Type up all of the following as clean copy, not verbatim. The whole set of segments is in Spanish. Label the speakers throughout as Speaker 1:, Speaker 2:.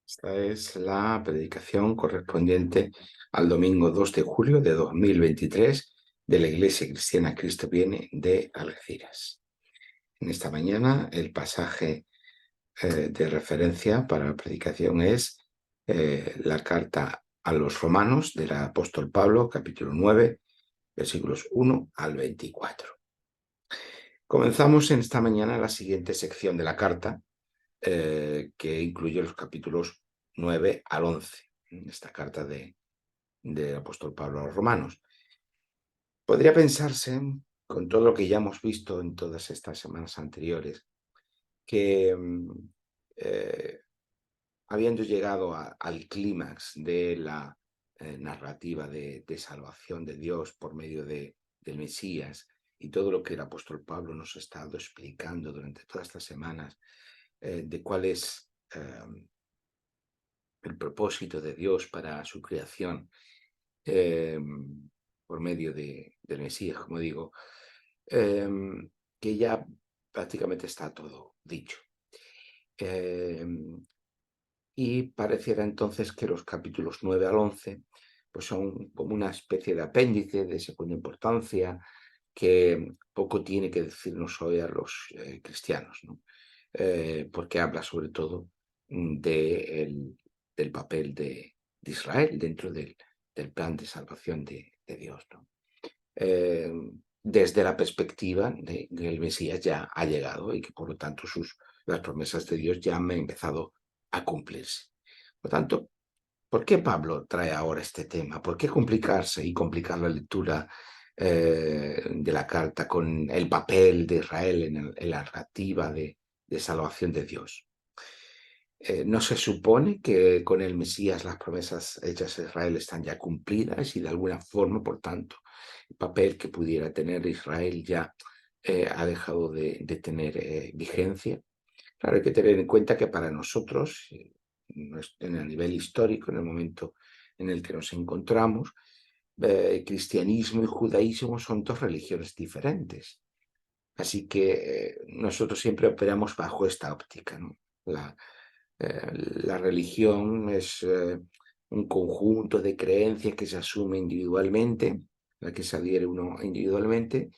Speaker 1: Esta es la predicación correspondiente al domingo 2 de julio de 2023 de la Iglesia Cristiana Cristo Viene de Algeciras. En esta mañana el pasaje de referencia para la predicación es la carta a los romanos del apóstol Pablo, capítulo 9, versículos 1 al 24. Comenzamos en esta mañana la siguiente sección de la carta, que incluye los capítulos 9 al 11, en esta carta del apóstol Pablo a los romanos. Podría pensarse, con todo lo que ya hemos visto en todas estas semanas anteriores, que habiendo llegado al clímax de la narrativa de salvación de Dios por medio del Mesías y todo lo que el apóstol Pablo nos ha estado explicando durante todas estas semanas, de cuál es el propósito de Dios para su creación, por medio del Mesías, como digo, que ya prácticamente está todo dicho. Y pareciera entonces que los capítulos 9 al 11 pues son como una especie de apéndice de segunda importancia que poco tiene que decirnos hoy a los cristianos, ¿no? Porque habla sobre todo del papel de Israel dentro del plan de salvación de Dios, ¿no? Eh, Desde la perspectiva de que el Mesías ya ha llegado y que por lo tanto las promesas de Dios ya han empezado a cumplirse. Por lo tanto, ¿por qué Pablo trae ahora este tema? ¿Por qué complicarse y complicar la lectura de la carta con el papel de Israel en la narrativa de salvación de Dios? ¿No se supone que con el Mesías las promesas hechas a Israel están ya cumplidas y de alguna forma, por tanto, el papel que pudiera tener Israel ya ha dejado de tener vigencia? Claro, hay que tener en cuenta que para nosotros, en el nivel histórico, en el momento en el que nos encontramos, cristianismo y judaísmo son dos religiones diferentes. Así que nosotros siempre operamos bajo esta óptica, ¿no? La religión es un conjunto de creencias que se asume individualmente, a la que se adhiere uno individualmente,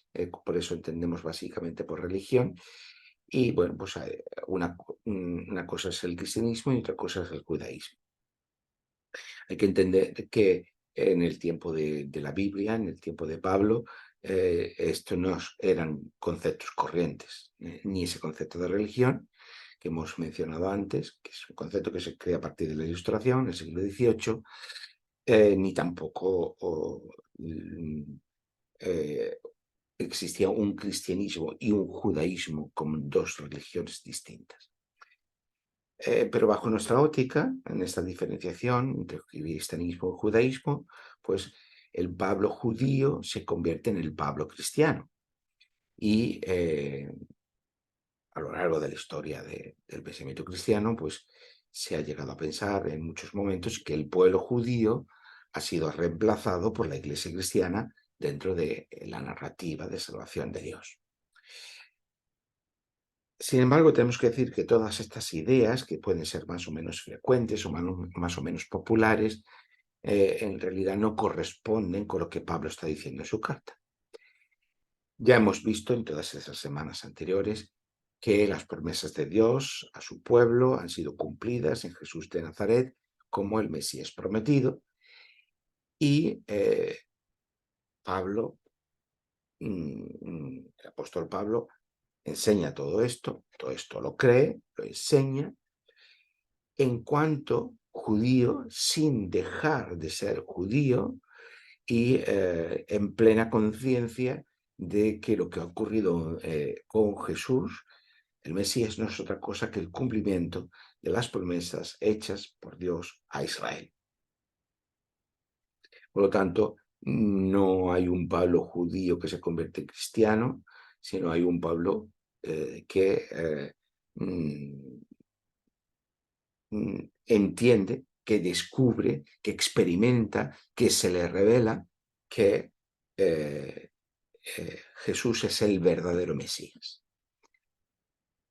Speaker 1: por eso entendemos básicamente por religión. Y bueno, pues una cosa es el cristianismo y otra cosa es el judaísmo. Hay que entender que en el tiempo de la Biblia, en el tiempo de Pablo, estos no eran conceptos corrientes, ni ese concepto de religión que hemos mencionado antes, que es un concepto que se crea a partir de la Ilustración, en el siglo XVIII, ni tampoco eh, existía un cristianismo y un judaísmo como dos religiones distintas. Pero bajo nuestra óptica, en esta diferenciación entre cristianismo y judaísmo, pues el Pablo judío se convierte en el Pablo cristiano. Y a lo largo de la historia del pensamiento cristiano, pues se ha llegado a pensar en muchos momentos que el pueblo judío ha sido reemplazado por la iglesia cristiana dentro de la narrativa de salvación de Dios. Sin embargo, tenemos que decir que todas estas ideas, que pueden ser más o menos frecuentes o más o menos populares, en realidad no corresponden con lo que Pablo está diciendo en su carta. Ya hemos visto en todas esas semanas anteriores que las promesas de Dios a su pueblo han sido cumplidas en Jesús de Nazaret como el Mesías prometido, y Pablo, el apóstol Pablo, enseña todo esto lo cree, lo enseña, en cuanto judío sin dejar de ser judío y en plena conciencia de que lo que ha ocurrido con Jesús, el Mesías, no es otra cosa que el cumplimiento de las promesas hechas por Dios a Israel. Por lo tanto, no hay un Pablo judío que se convierte en cristiano, sino hay un Pablo que entiende, que descubre, que experimenta, que se le revela que Jesús es el verdadero Mesías.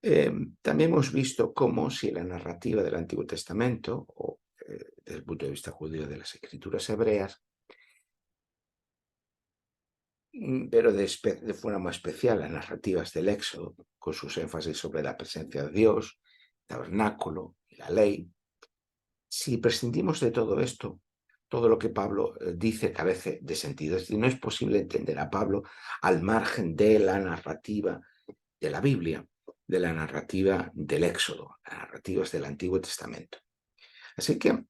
Speaker 1: También hemos visto cómo si la narrativa del Antiguo Testamento, o desde el punto de vista judío de las escrituras hebreas, pero de forma especial las narrativas del Éxodo, con sus énfasis sobre la presencia de Dios, tabernáculo y la ley, si prescindimos de todo esto, todo lo que Pablo dice carece de sentido. Es decir, no es posible entender a Pablo al margen de la narrativa de la Biblia, de la narrativa del Éxodo, las narrativas del Antiguo Testamento. Así que,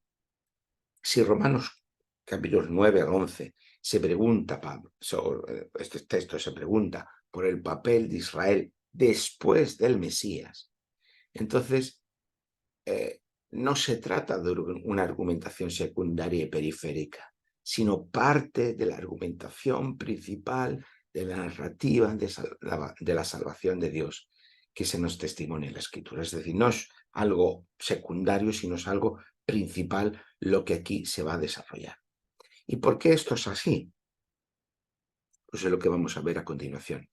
Speaker 1: si Romanos capítulos 9 al 11 se pregunta, Pablo, este texto se pregunta por el papel de Israel después del Mesías, entonces no se trata de una argumentación secundaria y periférica, sino parte de la argumentación principal de la narrativa de la salvación de Dios que se nos testimonia en la Escritura. Es decir, no es algo secundario, sino es algo principal lo que aquí se va a desarrollar. ¿Y por qué esto es así? Pues es lo que vamos a ver a continuación.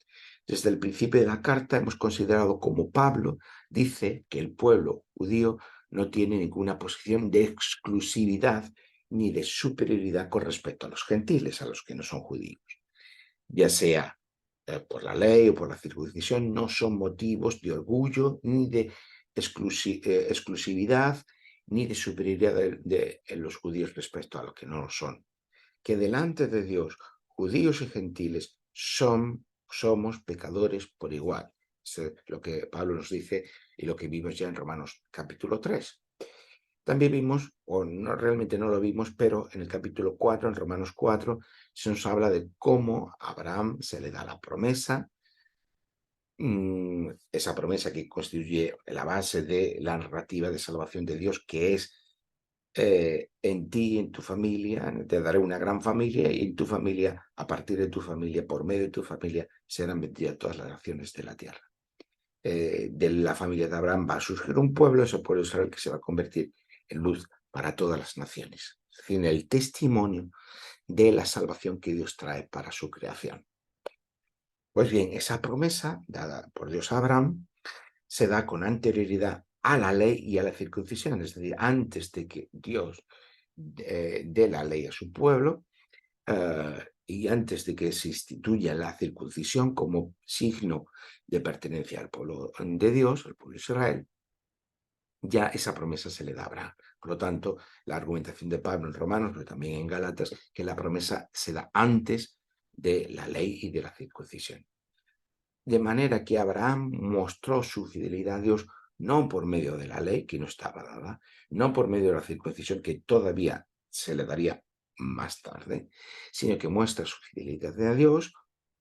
Speaker 1: Desde el principio de la carta hemos considerado como Pablo dice que el pueblo judío no tiene ninguna posición de exclusividad ni de superioridad con respecto a los gentiles, a los que no son judíos. Ya sea por la ley o por la circuncisión, no son motivos de orgullo ni de exclusividad ni de superioridad de los judíos respecto a los que no lo son. Que delante de Dios, judíos y gentiles, somos pecadores por igual. Eso es lo que Pablo nos dice y lo que vimos ya en Romanos capítulo 3. También vimos, o no, realmente no lo vimos, pero en el capítulo 4, en Romanos 4, se nos habla de cómo a Abraham se le da la promesa, esa promesa que constituye la base de la narrativa de salvación de Dios, que es en ti, en tu familia, te daré una gran familia y en tu familia, a partir de tu familia, por medio de tu familia, serán benditas todas las naciones de la tierra. De la familia de Abraham va a surgir un pueblo, ese pueblo de Israel que se va a convertir en luz para todas las naciones. Es decir, el testimonio de la salvación que Dios trae para su creación. Pues bien, esa promesa dada por Dios a Abraham se da con anterioridad a la ley y a la circuncisión, es decir, antes de que Dios dé la ley a su pueblo y antes de que se instituya la circuncisión como signo de pertenencia al pueblo de Dios, al pueblo de Israel, ya esa promesa se le da a Abraham. Por lo tanto, la argumentación de Pablo en Romanos, pero también en Gálatas, que la promesa se da antes de la ley y de la circuncisión. De manera que Abraham mostró su fidelidad a Dios no por medio de la ley, que no estaba dada, no por medio de la circuncisión, que todavía se le daría más tarde, sino que muestra su fidelidad a Dios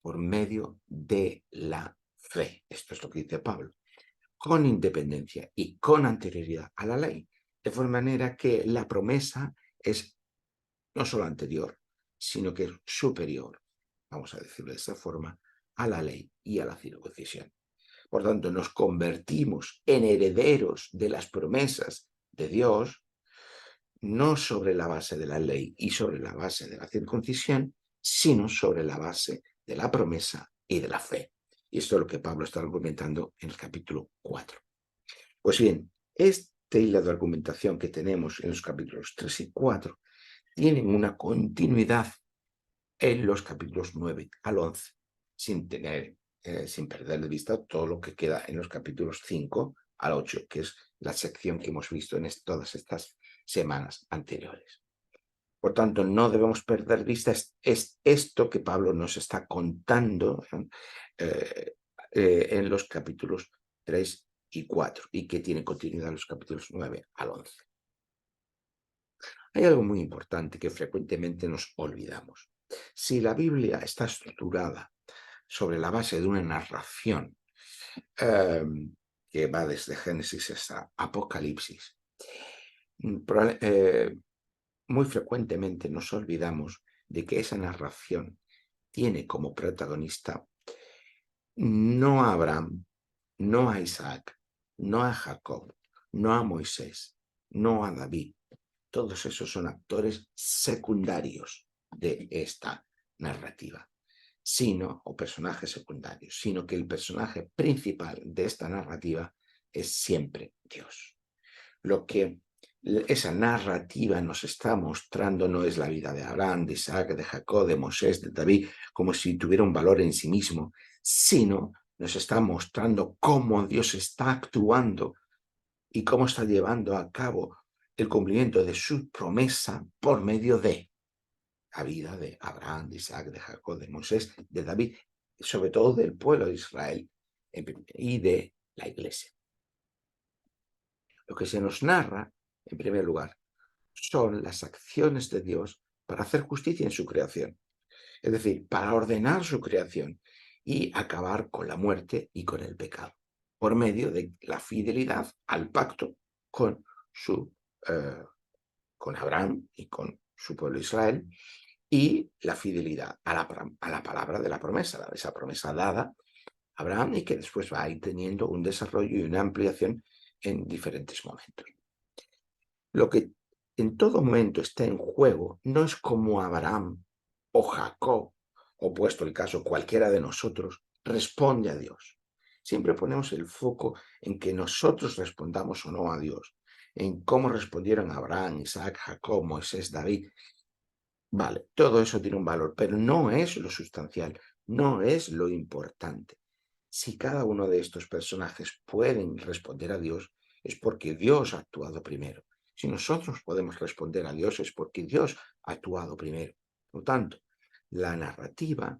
Speaker 1: por medio de la fe. Esto es lo que dice Pablo, con independencia y con anterioridad a la ley, de forma manera que la promesa es no solo anterior, sino que es superior, vamos a decirlo de esta forma, a la ley y a la circuncisión. Por tanto, nos convertimos en herederos de las promesas de Dios, no sobre la base de la ley y sobre la base de la circuncisión, sino sobre la base de la promesa y de la fe. Y esto es lo que Pablo está argumentando en el capítulo 4. Pues bien, este hilo de argumentación que tenemos en los capítulos 3 y 4 tienen una continuidad en los capítulos 9 al 11, sin perder de vista todo lo que queda en los capítulos 5 al 8, que es la sección que hemos visto en todas estas semanas anteriores. Por tanto, no debemos perder de vista es esto que Pablo nos está contando en los capítulos 3 y 4 y que tiene continuidad en los capítulos 9 al 11. Hay algo muy importante que frecuentemente nos olvidamos. Si la Biblia está estructurada sobre la base de una narración que va desde Génesis hasta Apocalipsis, muy frecuentemente nos olvidamos de que esa narración tiene como protagonista no a Abraham, no a Isaac, no a Jacob, no a Moisés, no a David. Todos esos son actores secundarios de esta narrativa. o personajes secundarios, sino que el personaje principal de esta narrativa es siempre Dios. Lo que esa narrativa nos está mostrando no es la vida de Abraham, de Isaac, de Jacob, de Moisés, de David, como si tuviera un valor en sí mismo, sino nos está mostrando cómo Dios está actuando y cómo está llevando a cabo el cumplimiento de su promesa por medio de la vida de Abraham, de Isaac, de Jacob, de Moisés, de David, sobre todo del pueblo de Israel y de la iglesia. Lo que se nos narra, en primer lugar, son las acciones de Dios para hacer justicia en su creación, es decir, para ordenar su creación y acabar con la muerte y con el pecado, por medio de la fidelidad al pacto con, con Abraham y con su pueblo Israel, y la fidelidad a la palabra de la promesa, esa promesa dada a Abraham y que después va a ir teniendo un desarrollo y una ampliación en diferentes momentos. Lo que en todo momento está en juego no es como Abraham o Jacob, o puesto el caso cualquiera de nosotros, responde a Dios. Siempre ponemos el foco en que nosotros respondamos o no a Dios, en cómo respondieron Abraham, Isaac, Jacob, Moisés, David. Vale, todo eso tiene un valor, pero no es lo sustancial, no es lo importante. Si cada uno de estos personajes pueden responder a Dios, es porque Dios ha actuado primero. Si nosotros podemos responder a Dios, es porque Dios ha actuado primero. Por lo tanto, la narrativa,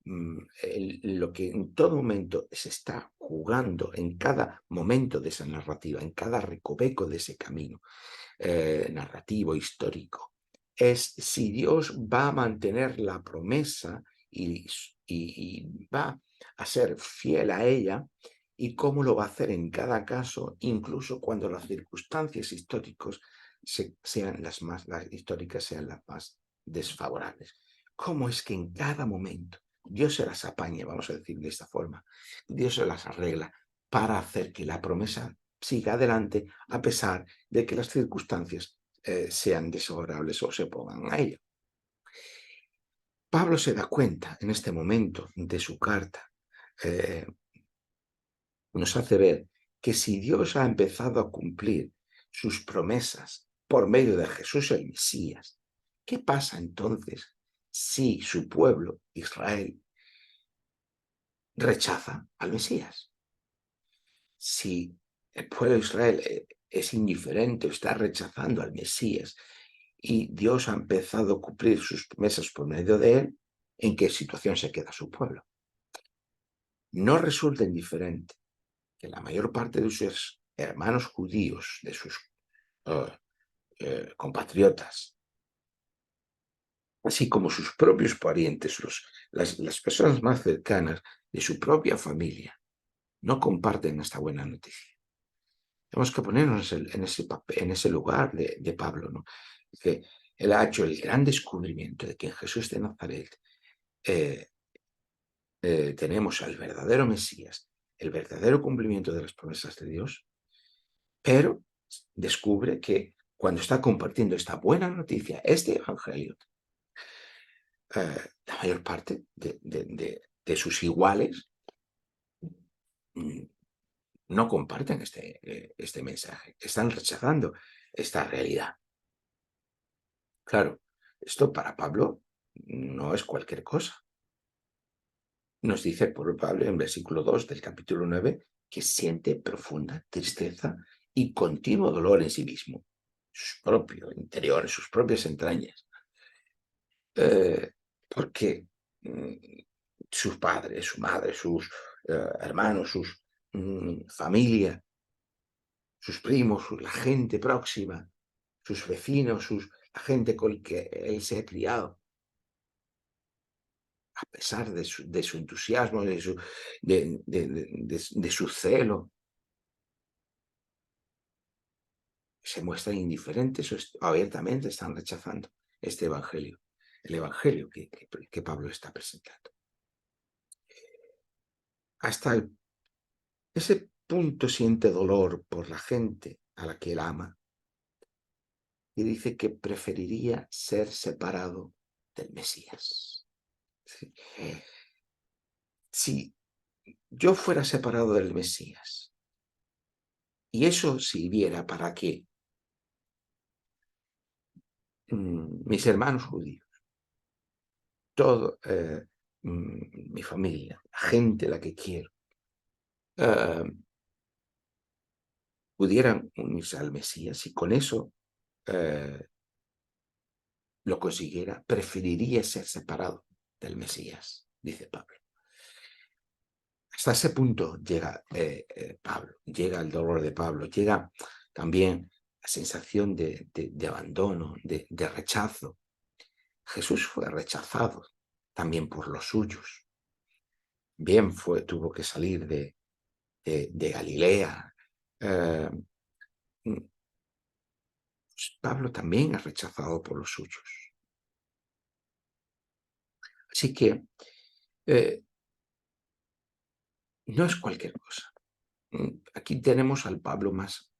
Speaker 1: lo que en todo momento se está jugando, en cada momento de esa narrativa, en cada recoveco de ese camino narrativo, histórico, es si Dios va a mantener la promesa y va a ser fiel a ella y cómo lo va a hacer en cada caso, incluso cuando las circunstancias históricas sean las históricas sean las más desfavorables. ¿Cómo es que en cada momento Dios se las apaña, vamos a decir de esta forma, Dios se las arregla para hacer que la promesa siga adelante a pesar de que las circunstancias sean desfavorables o se pongan a ello? Pablo se da cuenta en este momento de su carta, eh, nos hace ver que si Dios ha empezado a cumplir sus promesas por medio de Jesús el Mesías, ¿qué pasa entonces si su pueblo, Israel, rechaza al Mesías? Si el pueblo de Israel es indiferente o está rechazando al Mesías y Dios ha empezado a cumplir sus promesas por medio de él, ¿en qué situación se queda su pueblo? No resulta indiferente que la mayor parte de sus hermanos judíos, de sus uh, compatriotas, así como sus propios parientes, las personas más cercanas de su propia familia, no comparten esta buena noticia. Tenemos que ponernos en ese lugar de Pablo, ¿no? Que él ha hecho el gran descubrimiento de que en Jesús de Nazaret tenemos al verdadero Mesías, el verdadero cumplimiento de las promesas de Dios, pero descubre que cuando está compartiendo esta buena noticia, este evangelio, la mayor parte de sus iguales no comparten este mensaje, están rechazando esta realidad. Claro, esto para Pablo no es cualquier cosa. Nos dice por Pablo en versículo 2 del capítulo 9 que siente profunda tristeza y continuo dolor en sí mismo, su propio interior, en sus propias entrañas, porque sus padres, su madre, sus hermanos, sus familia, sus primos, la gente próxima, sus vecinos, la gente con la que él se ha criado, a pesar de su entusiasmo, de su celo, se muestran indiferentes o abiertamente están rechazando este evangelio, el evangelio que Pablo está presentando. Hasta ese punto siente dolor por la gente a la que él ama y dice que preferiría ser separado del Mesías. Sí. si yo fuera separado del Mesías y eso sirviera para que mis hermanos judíos, todo, mi familia, la gente a la que quiero, eh, pudieran unirse al Mesías y con eso eh, lo consiguiera, preferiría ser separado del Mesías, dice Pablo. Hasta ese punto llega Pablo, llega el dolor de Pablo, llega también la sensación de abandono, de rechazo. Jesús fue rechazado también por los suyos. Bien tuvo que salir de Galilea. Pues Pablo también es rechazado por los suyos. Así que eh, no es cualquier cosa. Aquí tenemos al Pablo más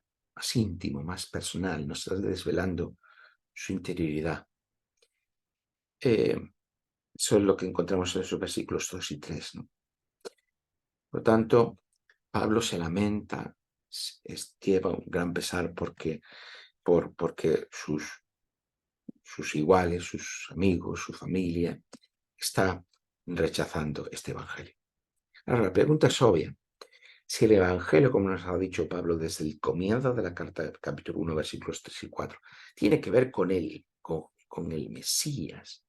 Speaker 1: íntimo, más personal, nos está desvelando su interioridad. Eso es lo que encontramos en esos versículos 2 y 3. ¿No? Por lo tanto, Pablo se lamenta, lleva un gran pesar porque sus iguales, sus amigos, su familia, está rechazando este evangelio. Ahora, la pregunta es obvia. Si el evangelio, como nos ha dicho Pablo desde el comienzo de la carta, capítulo 1, versículos 3 y 4, tiene que ver con él, con el Mesías,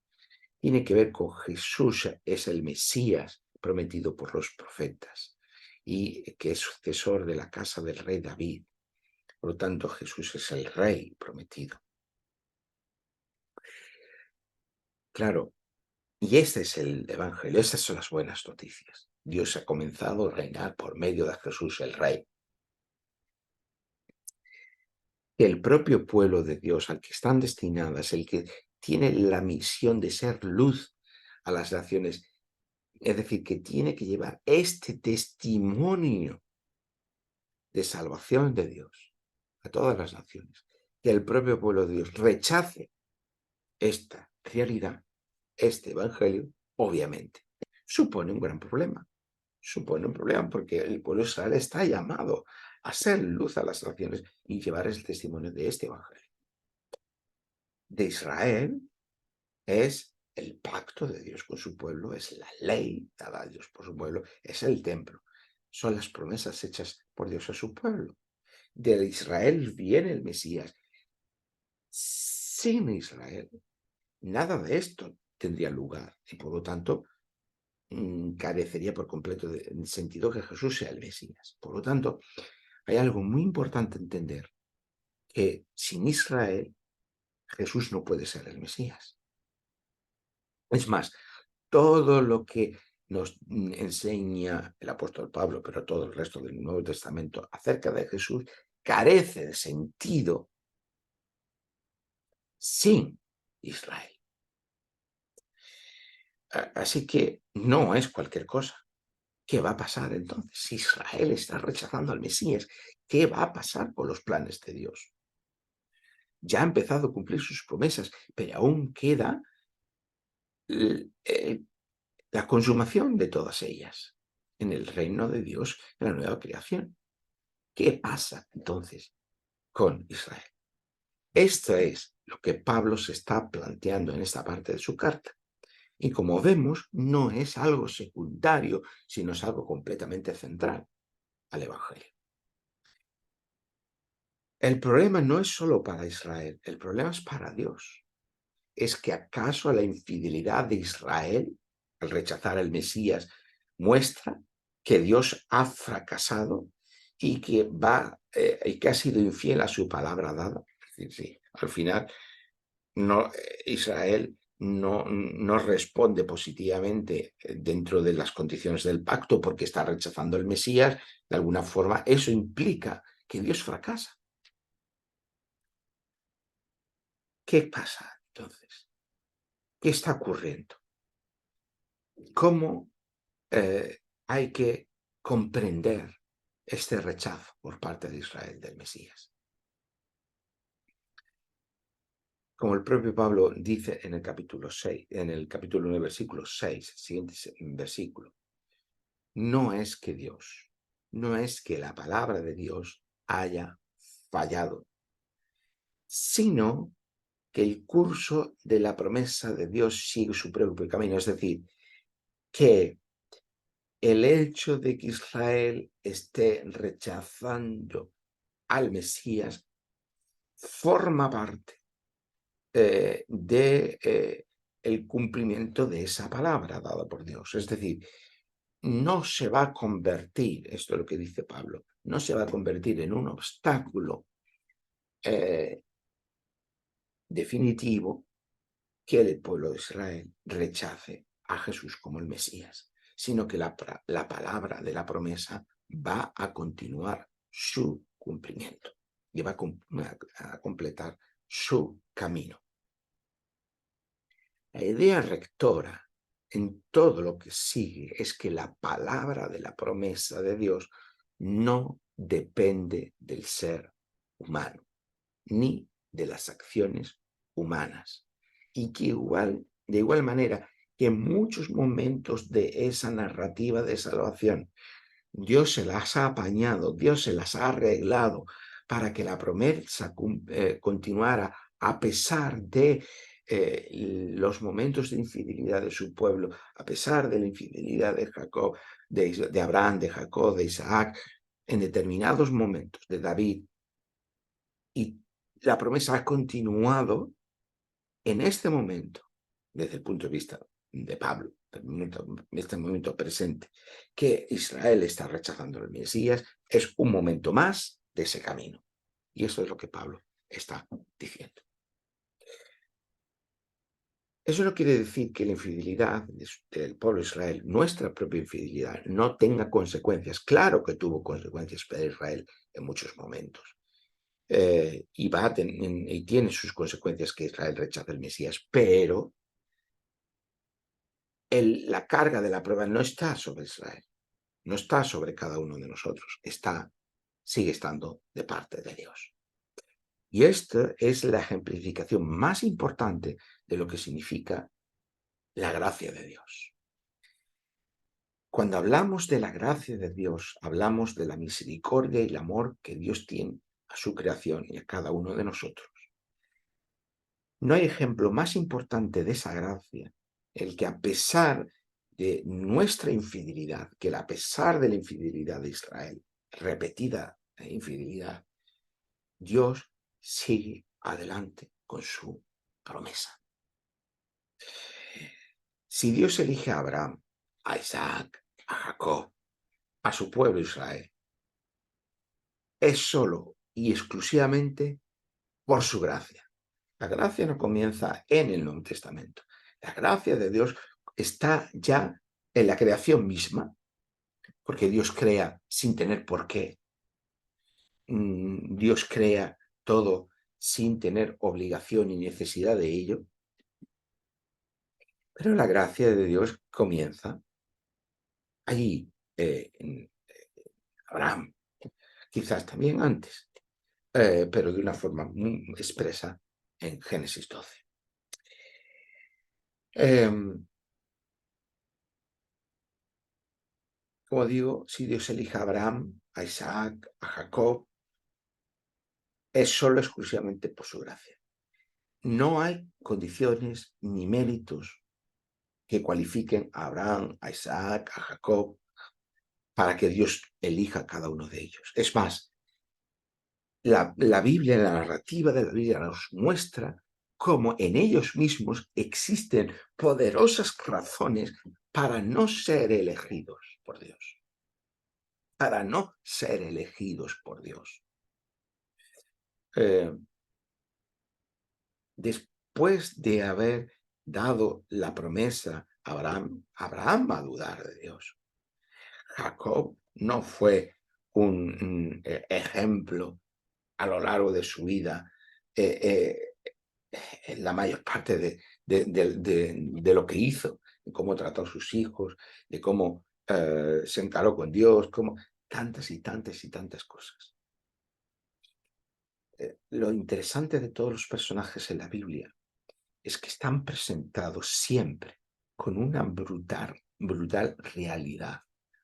Speaker 1: tiene que ver con Jesús, es el Mesías prometido por los profetas y que es sucesor de la casa del rey David. Por lo tanto, Jesús es el rey prometido. Claro, y este es el evangelio, estas son las buenas noticias. Dios ha comenzado a reinar por medio de Jesús el rey. El propio pueblo de Dios al que están destinadas, el que tiene la misión de ser luz a las naciones, es decir, que tiene que llevar este testimonio de salvación de Dios a todas las naciones, que el propio pueblo de Dios rechace esta realidad, este evangelio, obviamente, supone un gran problema. Supone un problema porque el pueblo de Israel está llamado a ser luz a las naciones y llevar el testimonio de este evangelio. De Israel es el pacto de Dios con su pueblo, es la ley dada a Dios por su pueblo, es el templo. Son las promesas hechas por Dios a su pueblo. De Israel viene el Mesías. Sin Israel, nada de esto tendría lugar y por lo tanto carecería por completo del sentido que Jesús sea el Mesías. Por lo tanto, hay algo muy importante entender, que sin Israel Jesús no puede ser el Mesías. Es más, todo lo que nos enseña el apóstol Pablo, pero todo el resto del Nuevo Testamento acerca de Jesús, carece de sentido sin Israel. Así que no es cualquier cosa. ¿Qué va a pasar entonces? Si Israel está rechazando al Mesías, ¿qué va a pasar con los planes de Dios? Ya ha empezado a cumplir sus promesas, pero aún queda la consumación de todas ellas en el reino de Dios, en la nueva creación. ¿Qué pasa entonces con Israel? Esto es lo que Pablo se está planteando en esta parte de su carta. Y como vemos, no es algo secundario, sino es algo completamente central al Evangelio. El problema no es solo para Israel, el problema es para Dios. ¿Es que acaso la infidelidad de Israel al rechazar al Mesías muestra que Dios ha fracasado y que y que ha sido infiel a su palabra dada? Es decir, sí, al final no, Israel no responde positivamente dentro de las condiciones del pacto porque está rechazando al Mesías. De alguna forma, eso implica que Dios fracasa. ¿Qué pasa entonces? ¿Qué está ocurriendo? ¿Cómo hay que comprender este rechazo por parte de Israel del Mesías? Como el propio Pablo dice en el capítulo 6, en el capítulo 9, versículo 6, siguiente versículo, no es que Dios, no es que la palabra de Dios haya fallado, sino que el curso de la promesa de Dios sigue su propio camino. Es decir, que el hecho de que Israel esté rechazando al Mesías forma parte de el cumplimiento de esa palabra dada por Dios. Es decir, no se va a convertir, esto es lo que dice Pablo, no se va a convertir en un obstáculo definitivo que el pueblo de Israel rechace a Jesús como el Mesías, sino que la palabra de la promesa va a continuar su cumplimiento y va a completar su camino. La idea rectora en todo lo que sigue es que la palabra de la promesa de Dios no depende del ser humano, ni de las acciones humanas. Y que de igual manera que en muchos momentos de esa narrativa de salvación, Dios se las ha apañado, Dios se las ha arreglado para que la promesa continuara a pesar de los momentos de infidelidad de su pueblo, a pesar de la infidelidad de Jacob, de Abraham, de Jacob, de Isaac, en determinados momentos de David. Y la promesa ha continuado en este momento, desde el punto de vista de Pablo, en este momento presente, que Israel está rechazando al Mesías, es un momento más de ese camino. Y eso es lo que Pablo está diciendo. Eso no quiere decir que la infidelidad del pueblo de Israel, nuestra propia infidelidad, no tenga consecuencias. Claro que tuvo consecuencias para Israel en muchos momentos. Y tiene sus consecuencias que Israel rechaza el Mesías, pero la carga de la prueba no está sobre Israel, no está sobre cada uno de nosotros, sigue estando de parte de Dios. Y esta es la ejemplificación más importante de lo que significa la gracia de Dios. Cuando hablamos de la gracia de Dios, hablamos de la misericordia y el amor que Dios tiene a su creación y a cada uno de nosotros. No hay ejemplo más importante de esa gracia, el que a pesar de nuestra infidelidad, que a pesar de la infidelidad de Israel, repetida infidelidad, Dios sigue adelante con su promesa. Si Dios elige a Abraham, a Isaac, a Jacob, a su pueblo Israel, es solo y exclusivamente por su gracia. La gracia no comienza en el Nuevo Testamento. La gracia de Dios está ya en la creación misma, porque Dios crea sin tener por qué. Dios crea todo sin tener obligación ni necesidad de ello. Pero la gracia de Dios comienza allí, en Abraham, quizás también antes, pero de una forma muy expresa en Génesis 12. Como digo, si Dios elige a Abraham, a Isaac, a Jacob, es solo exclusivamente por su gracia. No hay condiciones ni méritos que cualifiquen a Abraham, a Isaac, a Jacob, para que Dios elija a cada uno de ellos. Es más, la Biblia, la narrativa de la Biblia nos muestra cómo en ellos mismos existen poderosas razones para no ser elegidos por Dios. Para no ser elegidos por Dios. Después de haber dado la promesa a Abraham, Abraham va a dudar de Dios. Jacob no fue un ejemplo a lo largo de su vida, en la mayor parte de lo que hizo, de cómo trató a sus hijos, de cómo se encaró con Dios, como tantas y tantas y tantas cosas. Lo interesante de todos los personajes en la Biblia es que están presentados siempre con una brutal realidad,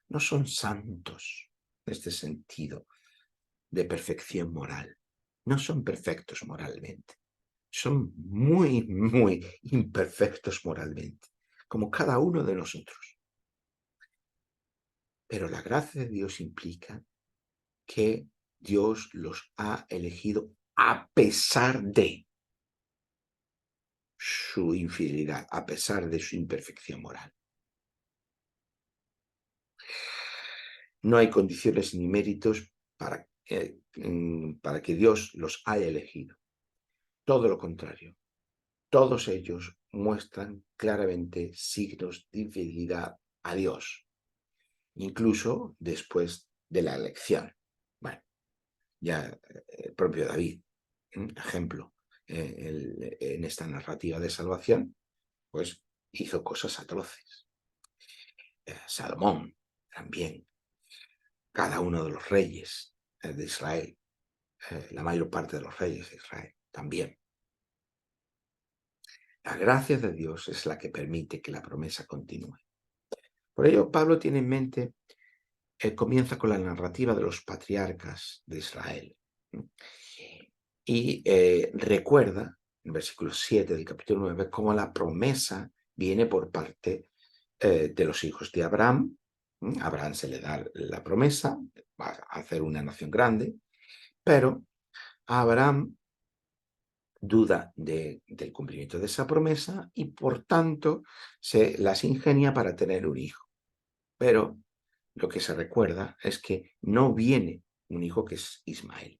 Speaker 1: no son santos en este sentido de perfección moral. No son perfectos moralmente. Son muy, muy imperfectos moralmente, como cada uno de nosotros. Pero la gracia de Dios implica que Dios los ha elegido a pesar de su infidelidad, a pesar de su imperfección moral. No hay condiciones ni méritos para que Dios los haya elegido. Todo lo contrario. Todos ellos muestran claramente signos de infidelidad a Dios, incluso después de la elección. Bueno, ya el propio David, ejemplo, en esta narrativa de salvación, pues hizo cosas atroces. Salomón también, cada uno de los reyes de Israel, la mayor parte de los reyes de Israel también. La gracia de Dios es la que permite que la promesa continúe. Por ello, Pablo tiene en mente, comienza con la narrativa de los patriarcas de Israel. Y recuerda, en versículo 7 del capítulo 9, cómo la promesa viene por parte de los hijos de Abraham. A Abraham se le da la promesa, va a hacer una nación grande, pero Abraham duda del cumplimiento de esa promesa y por tanto se las ingenia para tener un hijo. Pero lo que se recuerda es que no viene un hijo que es Ismael.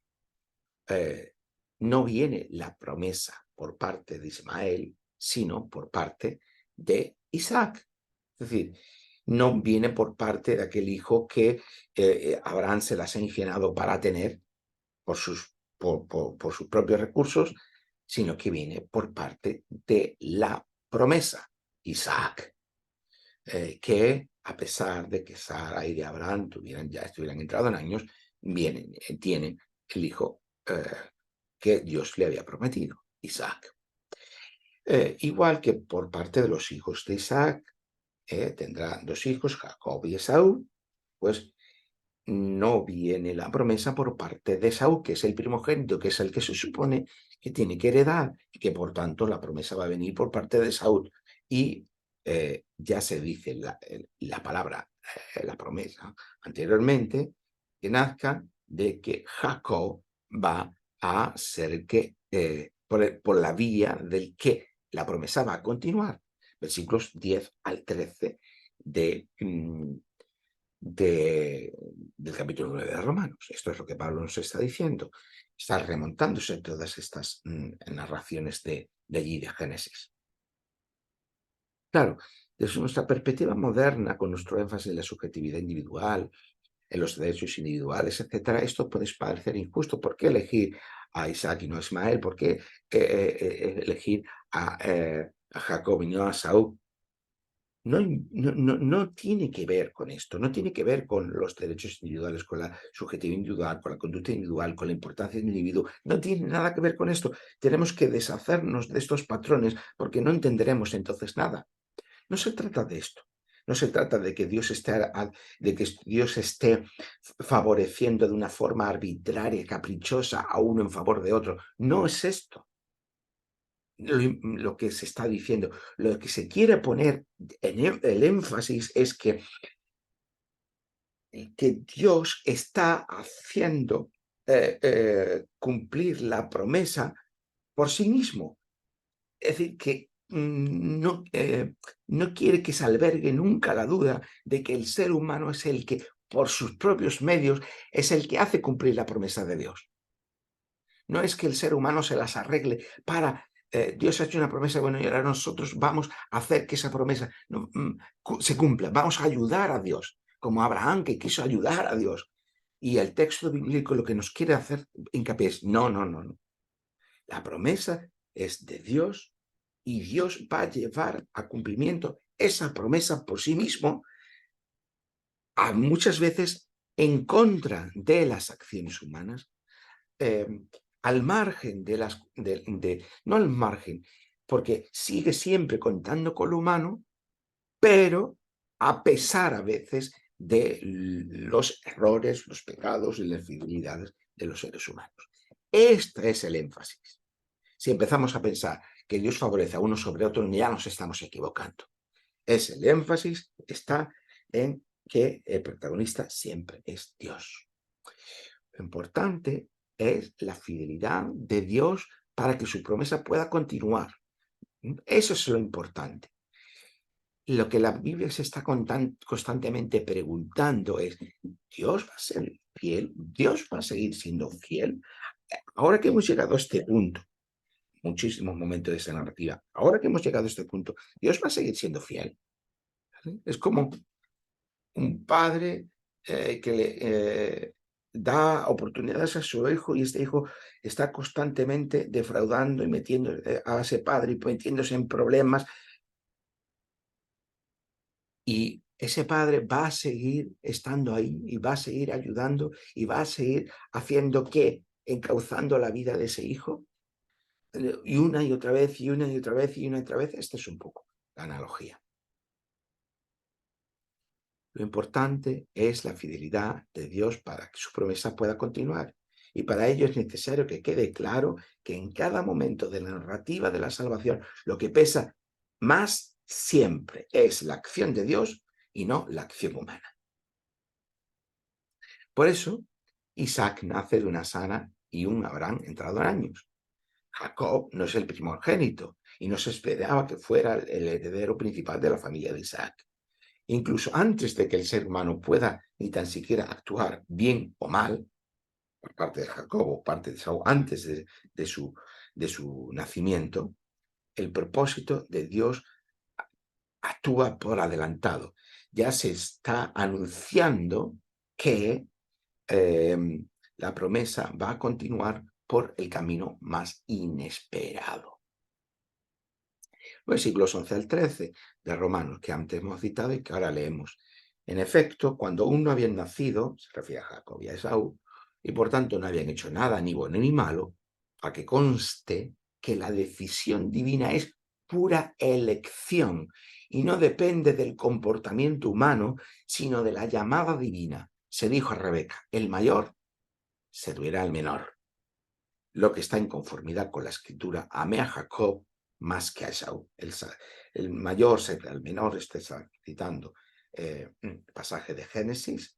Speaker 1: No viene la promesa por parte de Ismael, sino por parte de Isaac. Es decir, no viene por parte de aquel hijo que Abraham se las ha ingeniado para tener por sus propios recursos, sino que viene por parte de la promesa, Isaac, que a pesar de que Sara y de Abraham ya estuvieran entrado en años, tienen el hijo que Dios le había prometido, Isaac. Igual que por parte de los hijos de Isaac, tendrá dos hijos, Jacob y Esaú, pues no viene la promesa por parte de Esaú, que es el primogénito, que es el que se supone que tiene que heredar, y que por tanto la promesa va a venir por parte de Esaú. Y ya se dice la palabra, la promesa anteriormente, que nazca de que Jacob va a ser el que, por la vía del que la promesa va a continuar. Versículos 10 al 13 del capítulo 9 de Romanos. Esto es lo que Pablo nos está diciendo. Está remontándose en todas estas narraciones de allí, de Génesis. Claro, desde nuestra perspectiva moderna, con nuestro énfasis en la subjetividad individual, en los derechos individuales, etcétera, esto puede parecer injusto. ¿Por qué elegir a Isaac y no a Ismael? ¿Por qué elegir a Jacob y no a Saúl? No tiene que ver con esto, no tiene que ver con los derechos individuales, con la subjetividad individual, con la conducta individual, con la importancia del individuo. No tiene nada que ver con esto. Tenemos que deshacernos de estos patrones porque no entenderemos entonces nada. No se trata de esto. No se trata de que Dios esté favoreciendo de una forma arbitraria, caprichosa a uno en favor de otro. No es esto lo que se está diciendo. Lo que se quiere poner el énfasis es que Dios está haciendo cumplir la promesa por sí mismo. Es decir, que no quiere que se albergue nunca la duda de que el ser humano es el que, por sus propios medios, es el que hace cumplir la promesa de Dios. No es que el ser humano se las arregle para... Dios ha hecho una promesa, bueno, y ahora nosotros vamos a hacer que esa promesa se cumpla. Vamos a ayudar a Dios, como Abraham, que quiso ayudar a Dios. Y el texto bíblico lo que nos quiere hacer hincapié es, no. La promesa es de Dios y Dios va a llevar a cumplimiento esa promesa por sí mismo, muchas veces en contra de las acciones humanas, al margen de las, no al margen, porque sigue siempre contando con lo humano, pero a pesar a veces de los errores, los pecados y las infidelidades de los seres humanos. Este es el énfasis. Si empezamos a pensar que Dios favorece a uno sobre otro, ya nos estamos equivocando. El énfasis está en que el protagonista siempre es Dios. Lo importante es la fidelidad de Dios para que su promesa pueda continuar. Eso es lo importante. Lo que la Biblia se está constantemente preguntando es, ¿Dios va a ser fiel? ¿Dios va a seguir siendo fiel? Ahora que hemos llegado a este punto, muchísimos momentos de esa narrativa, ahora que hemos llegado a este punto, ¿Dios va a seguir siendo fiel? Es como un padre que le da oportunidades a su hijo y este hijo está constantemente defraudando y metiendo a ese padre y metiéndose en problemas. Y ese padre va a seguir estando ahí y va a seguir ayudando y va a seguir haciendo que, encauzando la vida de ese hijo, y una y otra vez, y una y otra vez, y una y otra vez. Esta es un poco la analogía. Lo importante es la fidelidad de Dios para que su promesa pueda continuar. Y para ello es necesario que quede claro que en cada momento de la narrativa de la salvación, lo que pesa más siempre es la acción de Dios y no la acción humana. Por eso, Isaac nace de una Sara y un Abraham entrado en años. Jacob no es el primogénito y no se esperaba que fuera el heredero principal de la familia de Isaac. Incluso antes de que el ser humano pueda ni tan siquiera actuar bien o mal, por parte de Jacob o parte de Saúl, antes de su nacimiento, el propósito de Dios actúa por adelantado. Ya se está anunciando que la promesa va a continuar por el camino más inesperado. Versículos 11 al 13 de Romanos, que antes hemos citado y que ahora leemos. En efecto, cuando aún no habían nacido, se refiere a Jacob y a Esaú, y por tanto no habían hecho nada, ni bueno ni malo, para que conste que la decisión divina es pura elección y no depende del comportamiento humano, sino de la llamada divina. Se dijo a Rebeca, el mayor seduirá al menor. Lo que está en conformidad con la escritura, amé a Jacob más que a Esaú. El mayor será al menor, está citando un pasaje de Génesis,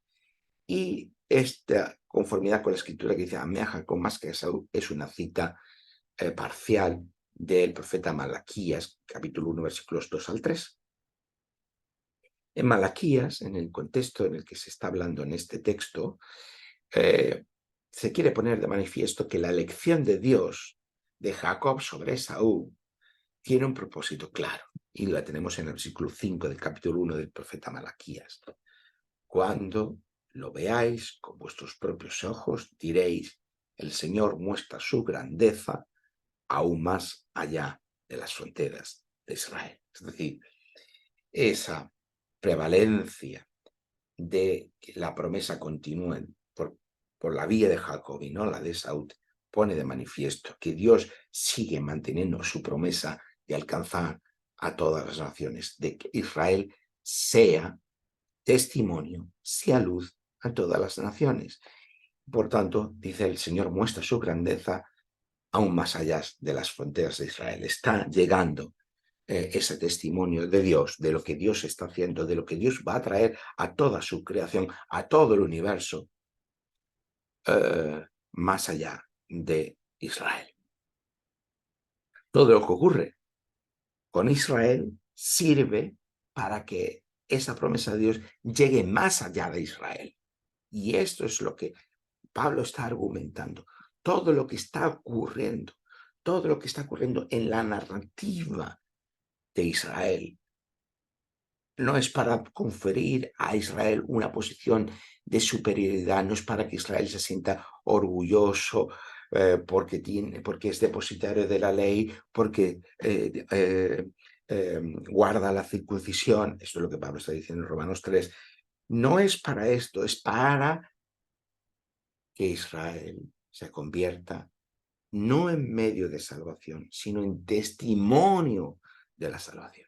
Speaker 1: y esta conformidad con la escritura que dice amé a Jacob más que a Esaú es una cita parcial del profeta Malaquías, capítulo 1, versículos 2 al 3. En Malaquías, en el contexto en el que se está hablando en este texto, se quiere poner de manifiesto que la elección de Dios de Jacob sobre Esaú tiene un propósito claro, y la tenemos en el versículo 5 del capítulo 1 del profeta Malaquías. Cuando lo veáis con vuestros propios ojos, diréis, el Señor muestra su grandeza aún más allá de las fronteras de Israel. Es decir, esa prevalencia de que la promesa continúe por la vía de Jacob y no la de Esaú, pone de manifiesto que Dios sigue manteniendo su promesa de alcanzar a todas las naciones, de que Israel sea testimonio, sea luz a todas las naciones. Por tanto, dice el Señor, muestra su grandeza aún más allá de las fronteras de Israel. Está llegando ese testimonio de Dios, de lo que Dios está haciendo, de lo que Dios va a traer a toda su creación, a todo el universo, más allá de Israel. Todo lo que ocurre con Israel sirve para que esa promesa de Dios llegue más allá de Israel. Y esto es lo que Pablo está argumentando. Todo lo que está ocurriendo, todo lo que está ocurriendo en la narrativa de Israel, no es para conferir a Israel una posición de superioridad, no es para que Israel se sienta orgulloso porque es depositario de la ley, porque guarda la circuncisión. Esto es lo que Pablo está diciendo en Romanos 3. No es para esto, es para que Israel se convierta no en medio de salvación, sino en testimonio de la salvación.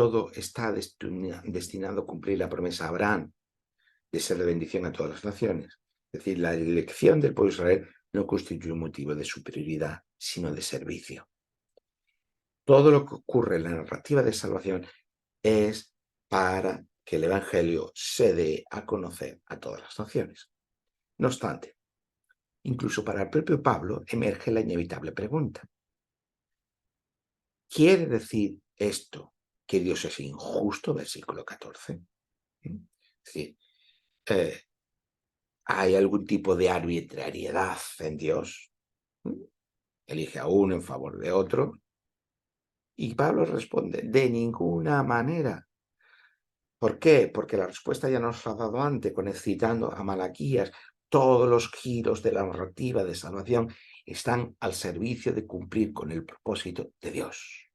Speaker 1: todo está destinado a cumplir la promesa a Abraham de ser de bendición a todas las naciones. Es decir, la elección del pueblo de Israel no constituye un motivo de superioridad, sino de servicio. Todo lo que ocurre en la narrativa de salvación es para que el Evangelio se dé a conocer a todas las naciones. No obstante, incluso para el propio Pablo emerge la inevitable pregunta. ¿Quiere decir esto que Dios es injusto? Versículo 14. Es decir, ¿hay algún tipo de arbitrariedad en Dios? Elige a uno en favor de otro. Y Pablo responde, de ninguna manera. ¿Por qué? Porque la respuesta ya nos ha dado antes, citando a Malaquías. Todos los giros de la narrativa de salvación están al servicio de cumplir con el propósito de Dios.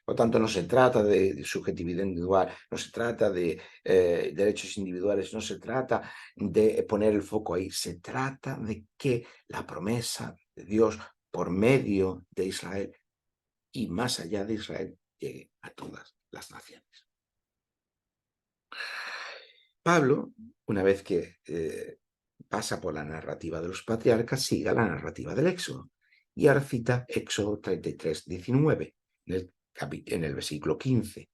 Speaker 1: Por lo tanto, no se trata de subjetividad individual, no se trata de derechos individuales, no se trata de poner el foco ahí, se trata de que la promesa de Dios por medio de Israel y más allá de Israel llegue a todas las naciones. Pablo, una vez que pasa por la narrativa de los patriarcas, sigue la narrativa del Éxodo. Y ahora cita Éxodo 33, 19, en el versículo 15,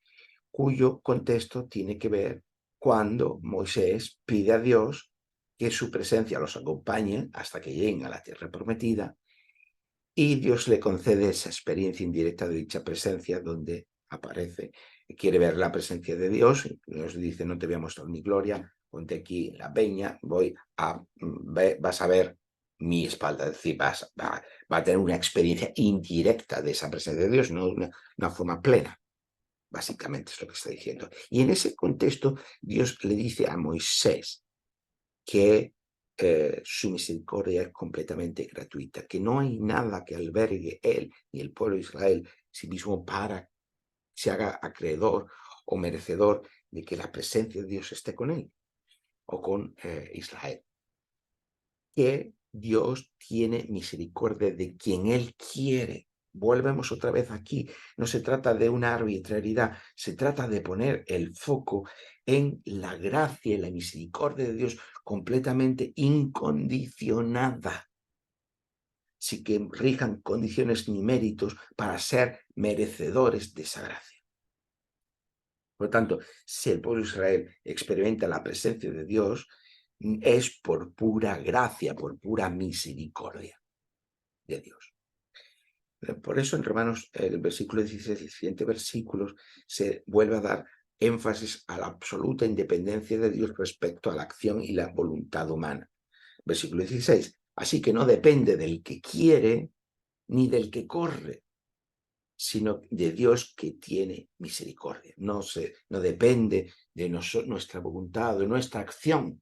Speaker 1: cuyo contexto tiene que ver cuando Moisés pide a Dios que su presencia los acompañe hasta que lleguen a la tierra prometida, y Dios le concede esa experiencia indirecta de dicha presencia donde aparece, quiere ver la presencia de Dios, y Dios dice, no te voy a mostrar mi gloria, ponte aquí en la peña, vas a ver mi espalda, es decir, va a tener una experiencia indirecta de esa presencia de Dios, no una forma plena. Básicamente es lo que está diciendo. Y en ese contexto, Dios le dice a Moisés que su misericordia es completamente gratuita, que no hay nada que albergue él ni el pueblo de Israel sí mismo para que se haga acreedor o merecedor de que la presencia de Dios esté con él o con Israel. Que Dios tiene misericordia de quien él quiere. Volvemos otra vez aquí. No se trata de una arbitrariedad, se trata de poner el foco en la gracia y la misericordia de Dios completamente incondicionada, sin que rijan condiciones ni méritos para ser merecedores de esa gracia. Por lo tanto, si el pueblo de Israel experimenta la presencia de Dios, es por pura gracia, por pura misericordia de Dios. Por eso en Romanos, el versículo 16 y siguientes versículos, se vuelve a dar énfasis a la absoluta independencia de Dios respecto a la acción y la voluntad humana. Versículo 16. Así que no depende del que quiere ni del que corre, sino de Dios que tiene misericordia. No depende de nuestra voluntad, de nuestra acción,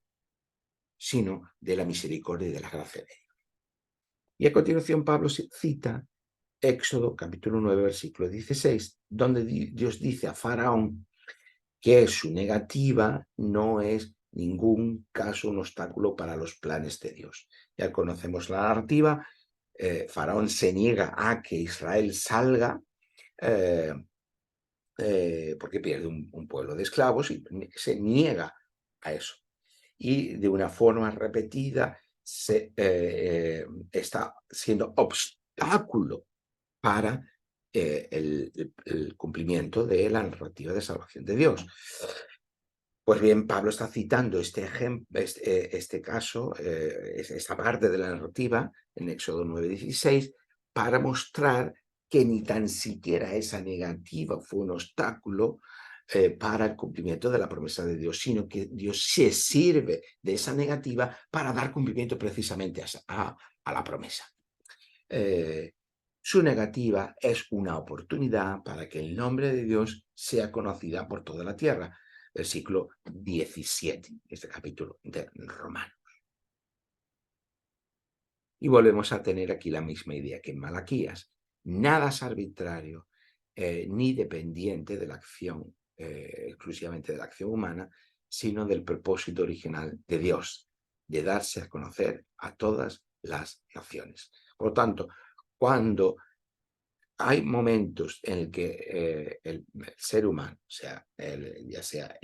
Speaker 1: sino de la misericordia y de la gracia de Dios. Y a continuación Pablo cita Éxodo capítulo 9, versículo 16, donde Dios dice a Faraón que su negativa no es ningún caso un obstáculo para los planes de Dios. Ya conocemos la narrativa, Faraón se niega a que Israel salga porque pierde un pueblo de esclavos y se niega a eso. Y de una forma repetida está siendo obstáculo para el cumplimiento de la narrativa de salvación de Dios. Pues bien, Pablo está citando este caso, esta parte de la narrativa en Éxodo 9:16, para mostrar que ni tan siquiera esa negativa fue un obstáculo para el cumplimiento de la promesa de Dios, sino que Dios se sirve de esa negativa para dar cumplimiento precisamente a la promesa. Su negativa es una oportunidad para que el nombre de Dios sea conocida por toda la tierra. Versículo 17, este capítulo de Romanos. Y volvemos a tener aquí la misma idea que en Malaquías. Nada es arbitrario ni dependiente de la acción, exclusivamente de la acción humana, sino del propósito original de Dios, de darse a conocer a todas las naciones. Por lo tanto, cuando hay momentos en el que el ser humano, ya sea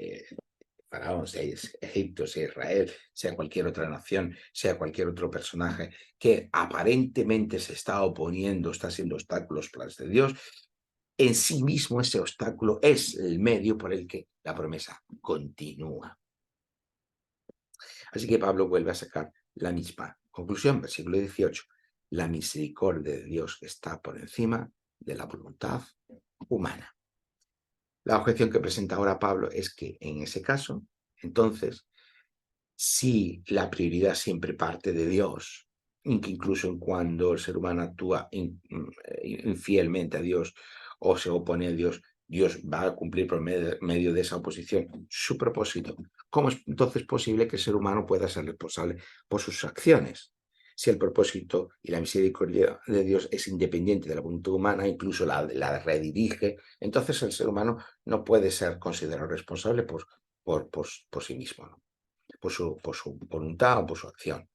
Speaker 1: Faraón, sea Egipto, sea Israel, sea cualquier otra nación, sea cualquier otro personaje que aparentemente se está oponiendo, está haciendo obstáculos para los planes de Dios, en sí mismo ese obstáculo es el medio por el que la promesa continúa. Así que Pablo vuelve a sacar la misma conclusión, versículo 18. La misericordia de Dios está por encima de la voluntad humana. La objeción que presenta ahora Pablo es que en ese caso, entonces, si la prioridad siempre parte de Dios, incluso en cuando el ser humano actúa infielmente a Dios o se opone a Dios, Dios va a cumplir por medio de esa oposición su propósito. ¿Cómo es entonces posible que el ser humano pueda ser responsable por sus acciones? Si el propósito y la misericordia de Dios es independiente de la voluntad humana, incluso la redirige, entonces el ser humano no puede ser considerado responsable por sí mismo, ¿no? por su voluntad o por su acción.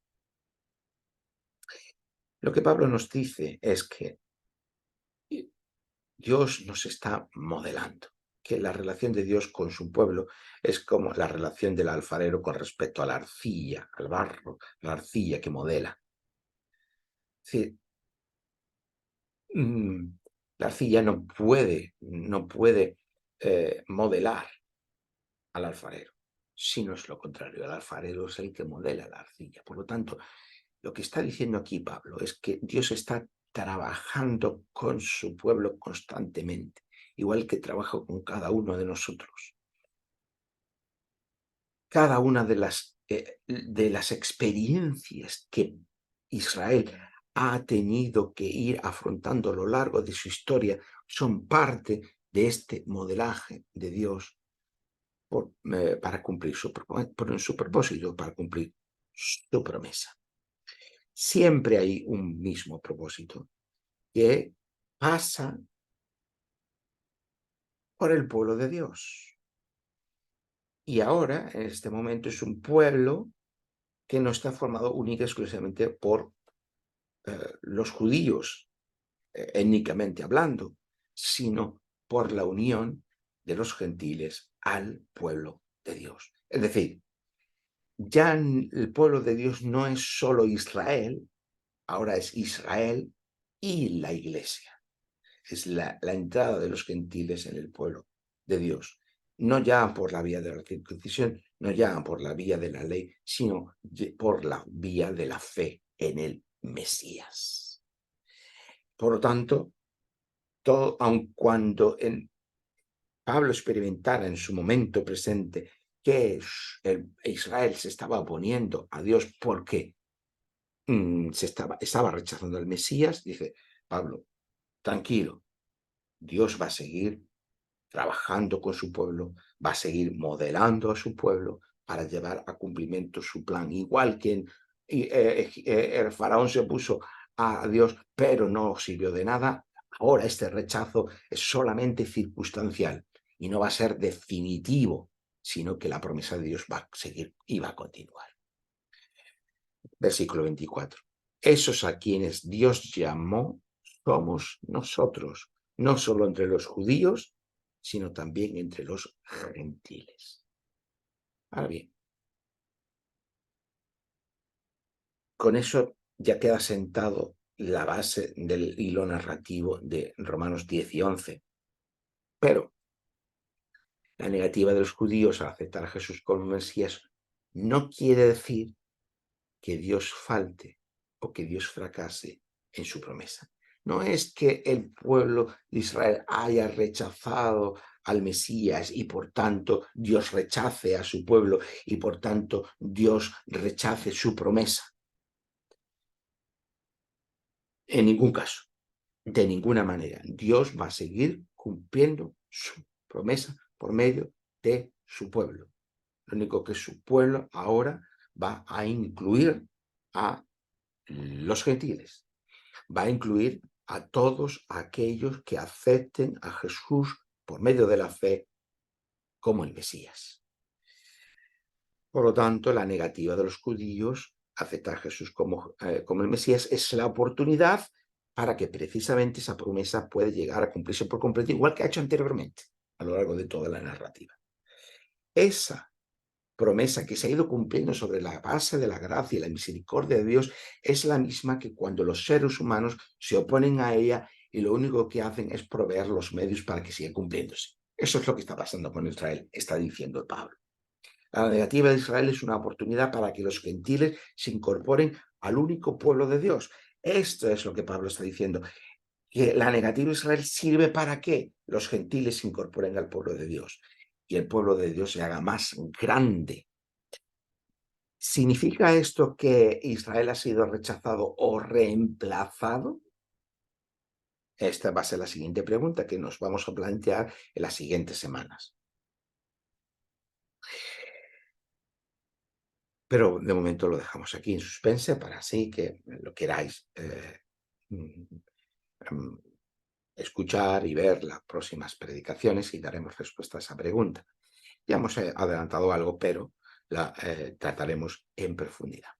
Speaker 1: Lo que Pablo nos dice es que Dios nos está modelando, que la relación de Dios con su pueblo es como la relación del alfarero con respecto a la arcilla, al barro, la arcilla que modela. Es decir, la arcilla no puede modelar al alfarero, sino es lo contrario, el alfarero es el que modela la arcilla. Por lo tanto, lo que está diciendo aquí Pablo es que Dios está trabajando con su pueblo constantemente, igual que trabaja con cada uno de nosotros. Cada una de las experiencias que Israel ha tenido que ir afrontando a lo largo de su historia son parte de este modelaje de Dios para cumplir su propósito, para cumplir su promesa. Siempre hay un mismo propósito que pasa por el pueblo de Dios. Y ahora, en este momento, es un pueblo que no está formado única y exclusivamente por los judíos, étnicamente hablando, sino por la unión de los gentiles al pueblo de Dios. Es decir, ya el pueblo de Dios no es solo Israel, ahora es Israel y la iglesia. Es la entrada de los gentiles en el pueblo de Dios. No ya por la vía de la circuncisión, no ya por la vía de la ley, sino por la vía de la fe en el Mesías. Por lo tanto, todo, aun cuando Pablo experimentara en su momento presente que Israel se estaba oponiendo a Dios porque estaba rechazando al Mesías, dice Pablo, tranquilo, Dios va a seguir trabajando con su pueblo, va a seguir modelando a su pueblo para llevar a cumplimiento su plan. Igual que el faraón se opuso a Dios, pero no sirvió de nada, ahora este rechazo es solamente circunstancial y no va a ser definitivo, sino que la promesa de Dios va a seguir y va a continuar. Versículo 24. Esos a quienes Dios llamó somos nosotros, no solo entre los judíos, sino también entre los gentiles. Ahora bien, con eso ya queda sentado la base del hilo narrativo de Romanos 10 y 11. Pero la negativa de los judíos a aceptar a Jesús como Mesías no quiere decir que Dios falte o que Dios fracase en su promesa. No es que el pueblo de Israel haya rechazado al Mesías y por tanto Dios rechace a su pueblo y por tanto Dios rechace su promesa. En ningún caso, de ninguna manera. Dios va a seguir cumpliendo su promesa por medio de su pueblo. Lo único que su pueblo ahora va a incluir a los gentiles. Va a incluir a todos aquellos que acepten a Jesús por medio de la fe como el Mesías. Por lo tanto, la negativa de los judíos a aceptar a Jesús como el Mesías es la oportunidad para que precisamente esa promesa pueda llegar a cumplirse por completo, igual que ha hecho anteriormente, a lo largo de toda la narrativa. Esa promesa que se ha ido cumpliendo sobre la base de la gracia y la misericordia de Dios es la misma que cuando los seres humanos se oponen a ella y lo único que hacen es proveer los medios para que siga cumpliéndose. Eso es lo que está pasando con Israel, está diciendo Pablo. La negativa de Israel es una oportunidad para que los gentiles se incorporen al único pueblo de Dios. Esto es lo que Pablo está diciendo, que la negativa de Israel sirve para que los gentiles se incorporen al pueblo de Dios y el pueblo de Dios se haga más grande. ¿Significa esto que Israel ha sido rechazado o reemplazado? Esta va a ser la siguiente pregunta que nos vamos a plantear en las siguientes semanas. Pero de momento lo dejamos aquí en suspense para así que lo queráis mm, mm, escuchar y ver las próximas predicaciones y daremos respuesta a esa pregunta. Ya hemos adelantado algo, pero la trataremos en profundidad.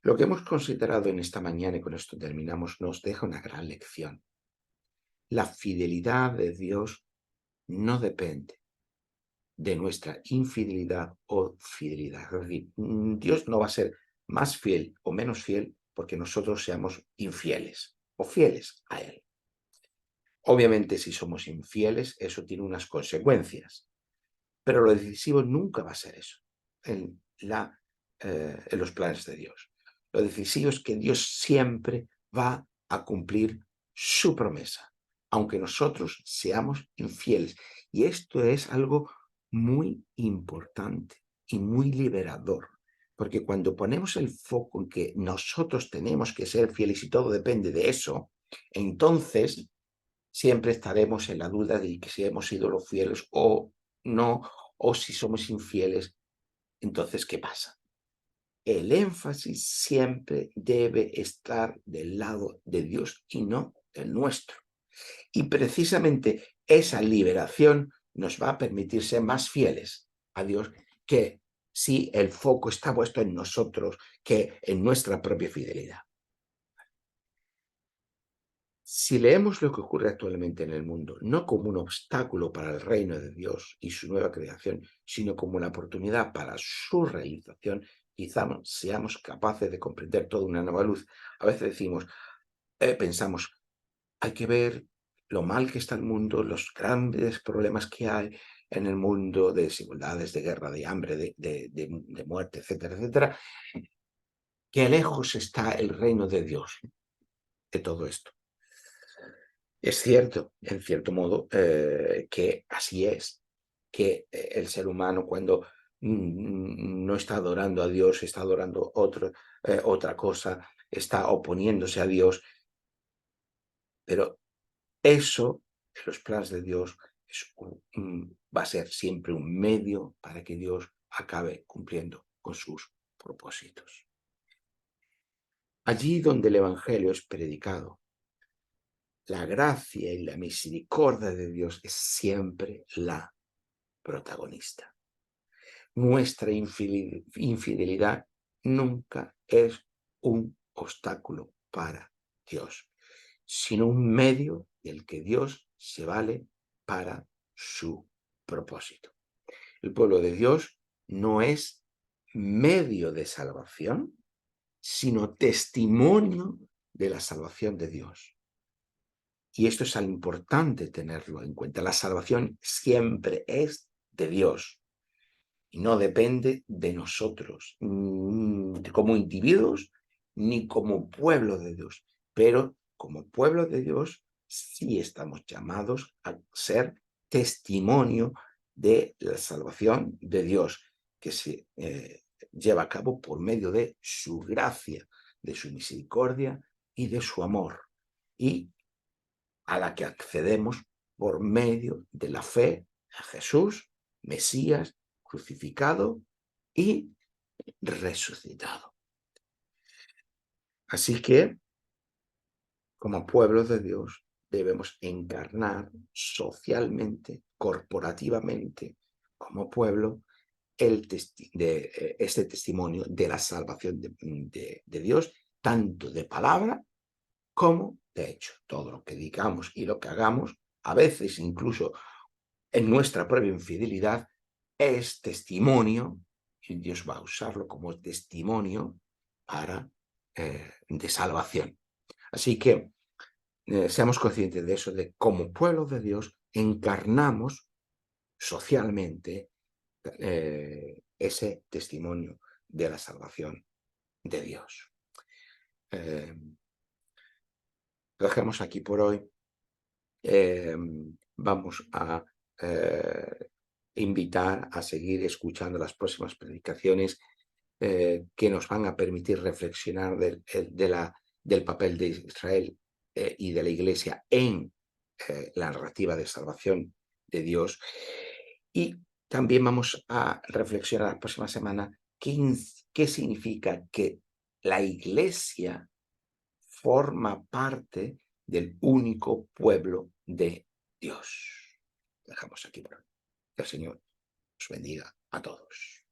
Speaker 1: Lo que hemos considerado en esta mañana, y con esto terminamos, nos deja una gran lección. La fidelidad de Dios no depende de nuestra infidelidad o fidelidad. Es decir, Dios no va a ser más fiel o menos fiel porque nosotros seamos infieles o fieles a Él. Obviamente, si somos infieles, eso tiene unas consecuencias, pero lo decisivo nunca va a ser eso en los planes de Dios. Lo decisivo es que Dios siempre va a cumplir su promesa, aunque nosotros seamos infieles. Y esto es algo muy importante y muy liberador, porque cuando ponemos el foco en que nosotros tenemos que ser fieles y todo depende de eso, entonces siempre estaremos en la duda de que si hemos sido los fieles o no, o si somos infieles, entonces, ¿qué pasa? El énfasis siempre debe estar del lado de Dios y no del nuestro. Y precisamente esa liberación nos va a permitir ser más fieles a Dios que si el foco está puesto en nosotros, que en nuestra propia fidelidad. Si leemos lo que ocurre actualmente en el mundo, no como un obstáculo para el reino de Dios y su nueva creación, sino como una oportunidad para su realización, quizá seamos capaces de comprender toda una nueva luz. A veces pensamos, hay que ver lo mal que está el mundo, los grandes problemas que hay en el mundo, de desigualdades, de guerra, de hambre, de muerte, etcétera, etcétera. Qué lejos está el reino de Dios de todo esto. Es cierto, en cierto modo, que así es, que el ser humano cuando no está adorando a Dios, está adorando otra cosa, está oponiéndose a Dios, pero eso, en los planes de Dios, va a ser siempre un medio para que Dios acabe cumpliendo con sus propósitos. Allí donde el Evangelio es predicado, la gracia y la misericordia de Dios es siempre la protagonista. Nuestra infidelidad nunca es un obstáculo para Dios, sino un medio del que Dios se vale para su propósito. El pueblo de Dios no es medio de salvación, sino testimonio de la salvación de Dios. Y esto es algo importante tenerlo en cuenta. La salvación siempre es de Dios y no depende de nosotros, como individuos ni como pueblo de Dios. Pero como pueblo de Dios sí estamos llamados a ser testimonio de la salvación de Dios que se lleva a cabo por medio de su gracia, de su misericordia y de su amor. Y a la que accedemos por medio de la fe a Jesús, Mesías, crucificado y resucitado. Así que, como pueblo de Dios, debemos encarnar socialmente, corporativamente, como pueblo, este testimonio de la salvación de Dios, tanto de palabra cómo, de hecho, todo lo que digamos y lo que hagamos, a veces incluso en nuestra propia infidelidad, es testimonio, y Dios va a usarlo como testimonio para, de salvación. Así que seamos conscientes de eso, de como pueblo de Dios encarnamos socialmente ese testimonio de la salvación de Dios. Eh, lo dejamos aquí por hoy. Vamos a invitar a seguir escuchando las próximas predicaciones que nos van a permitir reflexionar del papel de Israel y de la Iglesia en la narrativa de salvación de Dios. Y también vamos a reflexionar la próxima semana qué significa que la Iglesia forma parte del único pueblo de Dios. Dejamos aquí por hoy. Que el Señor os bendiga a todos.